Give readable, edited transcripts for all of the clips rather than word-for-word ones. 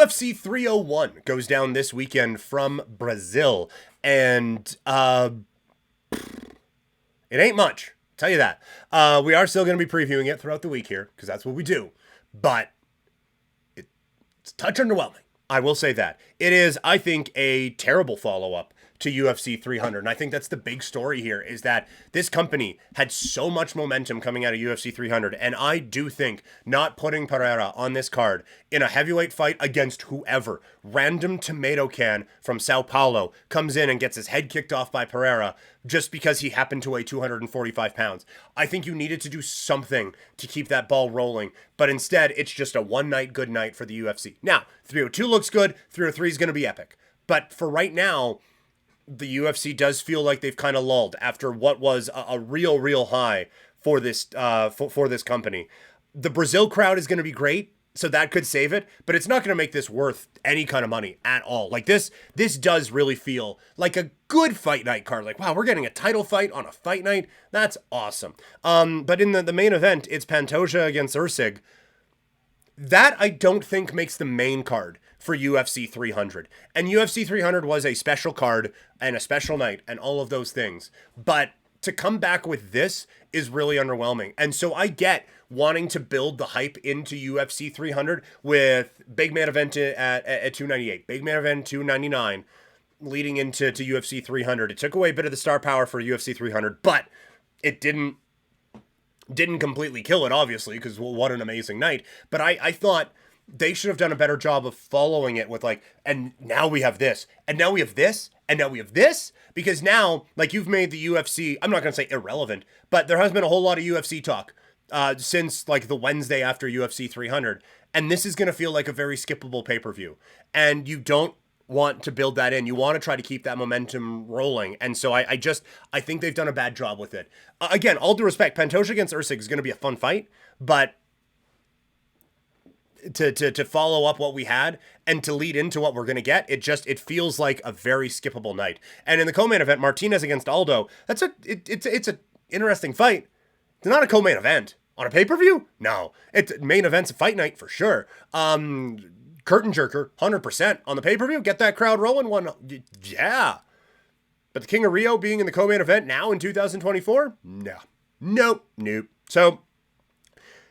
UFC 301 goes down this weekend from Brazil, and it ain't much. I'll tell you that. We are still going to be previewing it throughout the week here, because that's what we do. But it's a touch underwhelming. I will say that. It is, I think, a terrible follow-up to UFC 300. And I think that's the big story here, is that this company had so much momentum coming out of UFC 300. And I do think not putting Pereira on this card in a heavyweight fight against whoever, random tomato can from Sao Paulo, comes in and gets his head kicked off by Pereira just because he happened to weigh 245 pounds. I think you needed to do something to keep that ball rolling. But instead, it's just a one-night good night for the UFC. Now, 302 looks good. 303 is going to be epic. But for right now, the UFC does feel like they've kind of lulled after what was a real high for this for this company. The Brazil crowd is going to be great, so that could save it, but it's not going to make this worth any kind of money at all. Like this does really feel like a good fight night card. Like, wow, we're getting a title fight on a fight night. That's awesome. But in the main event, it's Pantoja against Usyk. That I don't think makes the main card for UFC 300. And UFC 300 was a special card and a special night and all of those things. But to come back with this is really underwhelming. And so I get wanting to build the hype into UFC 300 with big main event at 298, big main event 299, leading into UFC 300. It took away a bit of the star power for UFC 300, but it didn't completely kill it, obviously, because what an amazing night. But I thought they should have done a better job of following it with like, and now we have this, and now we have this, and now we have this, because now, like, you've made the UFC, I'm not going to say irrelevant, but there has been a whole lot of UFC talk since like the Wednesday after UFC 300, and this is going to feel like a very skippable pay-per-view, and you don't want to build that in. You want to try to keep that momentum rolling. And so I think they've done a bad job with it. Again, all due respect, Pantoja against Usyk is going to be a fun fight, but to follow up what we had and to lead into what we're going to get, it feels like a very skippable night. And in the co-main event, Martinez against Aldo, it's a interesting fight. It's not a co-main event. On a pay-per-view? No. It's main event's a fight night for sure. Curtain jerker, 100% on the pay-per-view. Get that crowd rolling. Yeah. But the King of Rio being in the co-main event now in 2024? No. Nope. So,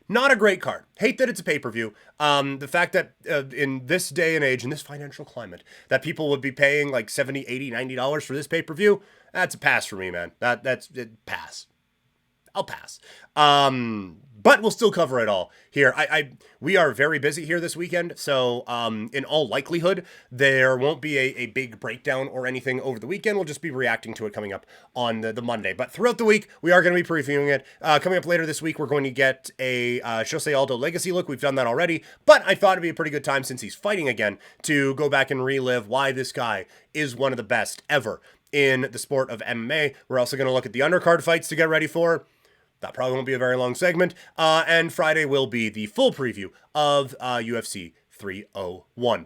not a great card. Hate that it's a pay-per-view. The fact that in this day and age, in this financial climate, that people would be paying like $70, $80, $90 for this pay-per-view, that's a pass for me, man. That's pass. I'll pass. But we'll still cover it all here. We are very busy here this weekend, so in all likelihood, there won't be a big breakdown or anything over the weekend. We'll just be reacting to it coming up on the Monday. But throughout the week, we are going to be previewing it. Coming up later this week, we're going to get a Jose Aldo Legacy look. We've done that already, but I thought it'd be a pretty good time since he's fighting again to go back and relive why this guy is one of the best ever in the sport of MMA. We're also going to look at the undercard fights to get ready for. That probably won't be a very long segment. And Friday will be the full preview of UFC 301.